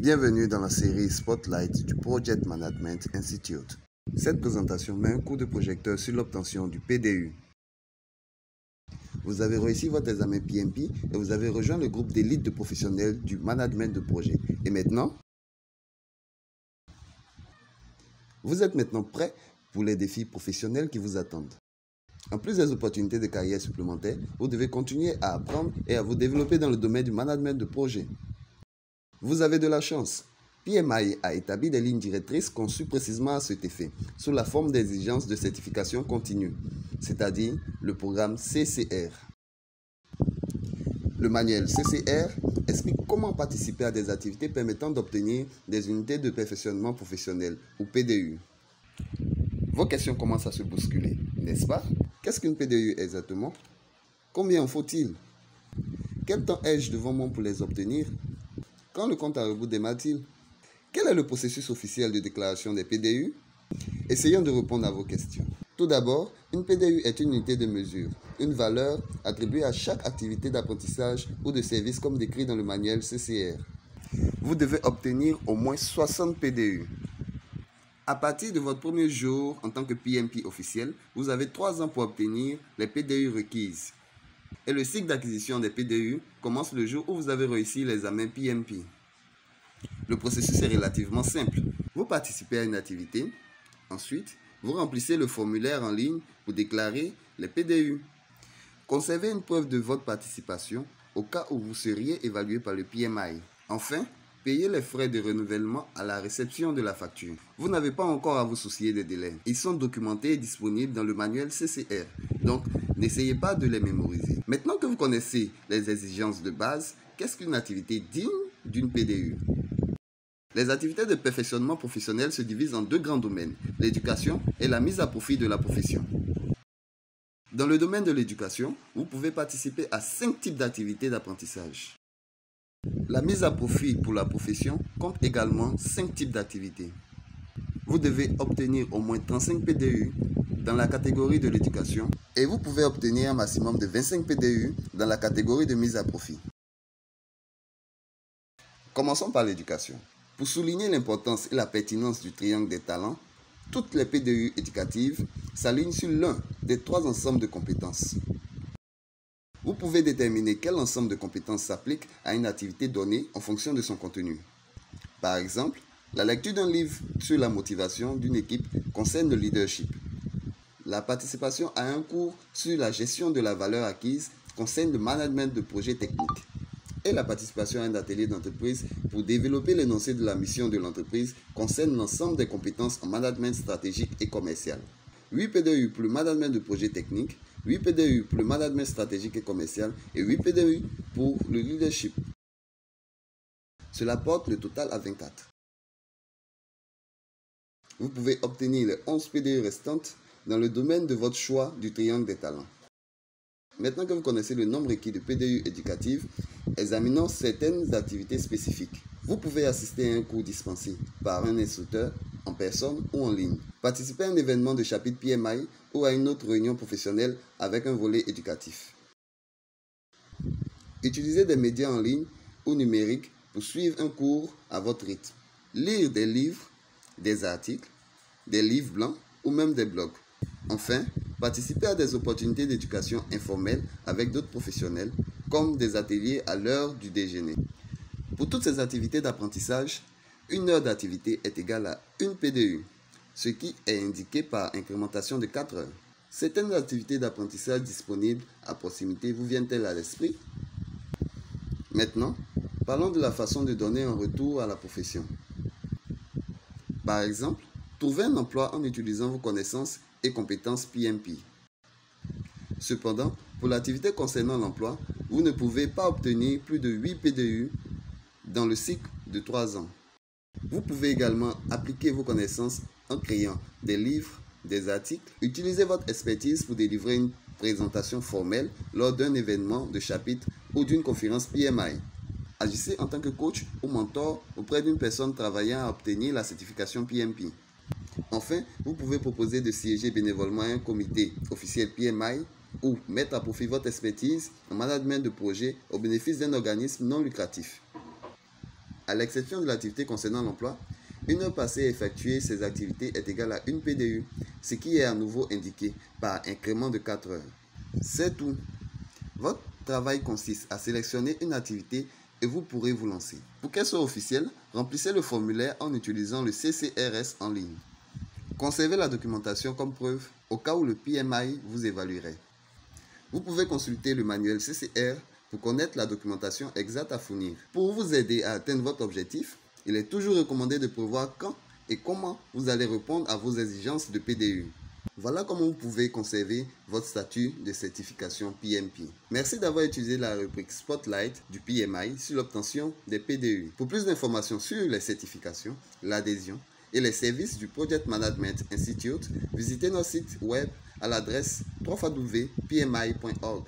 Bienvenue dans la série Spotlight du Project Management Institute. Cette présentation met un coup de projecteur sur l'obtention du PDU. Vous avez réussi votre examen PMP et vous avez rejoint le groupe d'élite de professionnels du management de projet. Et maintenant, vous êtes maintenant prêt pour les défis professionnels qui vous attendent. En plus des opportunités de carrière supplémentaires, vous devez continuer à apprendre et à vous développer dans le domaine du management de projet. Vous avez de la chance. PMI a établi des lignes directrices conçues précisément à cet effet, sous la forme d'exigences de certification continue, c'est-à-dire le programme CCR. Le manuel CCR explique comment participer à des activités permettant d'obtenir des unités de perfectionnement professionnel, ou PDU. Vos questions commencent à se bousculer, n'est-ce pas? Qu'est-ce qu'une PDU exactement? Combien en faut-il? Quel temps ai-je devant moi pour les obtenir? Quand le compte à rebours démarre-t-il? Quel est le processus officiel de déclaration des PDU? Essayons de répondre à vos questions. Tout d'abord, une PDU est une unité de mesure, une valeur attribuée à chaque activité d'apprentissage ou de service comme décrit dans le manuel CCR. Vous devez obtenir au moins 60 PDU. À partir de votre premier jour en tant que PMP officiel, vous avez 3 ans pour obtenir les PDU requises. Et le cycle d'acquisition des PDU commence le jour où vous avez réussi l'examen PMP. Le processus est relativement simple. Vous participez à une activité, ensuite, vous remplissez le formulaire en ligne pour déclarer les PDU. Conservez une preuve de votre participation au cas où vous seriez évalué par le PMI. Enfin, payez les frais de renouvellement à la réception de la facture. Vous n'avez pas encore à vous soucier des délais. Ils sont documentés et disponibles dans le manuel CCR, donc n'essayez pas de les mémoriser. Maintenant que vous connaissez les exigences de base, qu'est-ce qu'une activité digne d'une PDU? Les activités de perfectionnement professionnel se divisent en 2 grands domaines, l'éducation et la mise à profit de la profession. Dans le domaine de l'éducation, vous pouvez participer à 5 types d'activités d'apprentissage. La mise à profit pour la profession compte également 5 types d'activités. Vous devez obtenir au moins 35 PDU dans la catégorie de l'éducation et vous pouvez obtenir un maximum de 25 PDU dans la catégorie de mise à profit. Commençons par l'éducation. Pour souligner l'importance et la pertinence du triangle des talents, toutes les PDU éducatives s'alignent sur l'un des 3 ensembles de compétences. Vous pouvez déterminer quel ensemble de compétences s'applique à une activité donnée en fonction de son contenu. Par exemple, la lecture d'un livre sur la motivation d'une équipe concerne le leadership. La participation à un cours sur la gestion de la valeur acquise concerne le management de projets techniques. Et la participation à un atelier d'entreprise pour développer l'énoncé de la mission de l'entreprise concerne l'ensemble des compétences en management stratégique et commercial. 8 PDU pour le management de projets techniques, 8 PDU pour le management stratégique et commercial et 8 PDU pour le leadership. Cela porte le total à 24. Vous pouvez obtenir les 11 PDU restantes dans le domaine de votre choix du triangle des talents. Maintenant que vous connaissez le nombre requis de PDU éducatives, examinons certaines activités spécifiques. Vous pouvez assister à un cours dispensé par un instructeur en personne ou en ligne. Participer à un événement de chapitre PMI ou à une autre réunion professionnelle avec un volet éducatif. Utilisez des médias en ligne ou numériques pour suivre un cours à votre rythme. Lire des livres, des articles, des livres blancs ou même des blogs. Enfin, participer à des opportunités d'éducation informelle avec d'autres professionnels, comme des ateliers à l'heure du déjeuner. Pour toutes ces activités d'apprentissage, 1 heure d'activité est égale à 1 PDU, ce qui est indiqué par incrémentation de 4 heures. Certaines activités d'apprentissage disponibles à proximité vous viennent-elles à l'esprit? Maintenant, parlons de la façon de donner un retour à la profession. Par exemple, trouvez un emploi en utilisant vos connaissances et compétences PMP. Cependant, pour l'activité concernant l'emploi, vous ne pouvez pas obtenir plus de 8 PDU dans le cycle de 3 ans. Vous pouvez également appliquer vos connaissances en créant des livres, des articles. Utilisez votre expertise pour délivrer une présentation formelle lors d'un événement de chapitre ou d'une conférence PMI. Agissez en tant que coach ou mentor auprès d'une personne travaillant à obtenir la certification PMP. Enfin, vous pouvez proposer de siéger bénévolement à un comité officiel PMI ou mettre à profit votre expertise en management de projet au bénéfice d'un organisme non lucratif. À l'exception de l'activité concernant l'emploi, une heure passée à effectuer ces activités est égale à une PDU, ce qui est à nouveau indiqué par incrément de 4 heures. C'est tout. Votre travail consiste à sélectionner une activité et vous pourrez vous lancer. Pour qu'elle soit officielle, remplissez le formulaire en utilisant le CCRS en ligne. Conservez la documentation comme preuve au cas où le PMI vous évaluerait. Vous pouvez consulter le manuel CCR pour connaître la documentation exacte à fournir. Pour vous aider à atteindre votre objectif, il est toujours recommandé de prévoir quand et comment vous allez répondre à vos exigences de PDU. Voilà comment vous pouvez conserver votre statut de certification PMP. Merci d'avoir utilisé la rubrique Spotlight du PMI sur l'obtention des PDU. Pour plus d'informations sur les certifications, l'adhésion et les services du Project Management Institute, visitez notre site web à l'adresse www.pmi.org.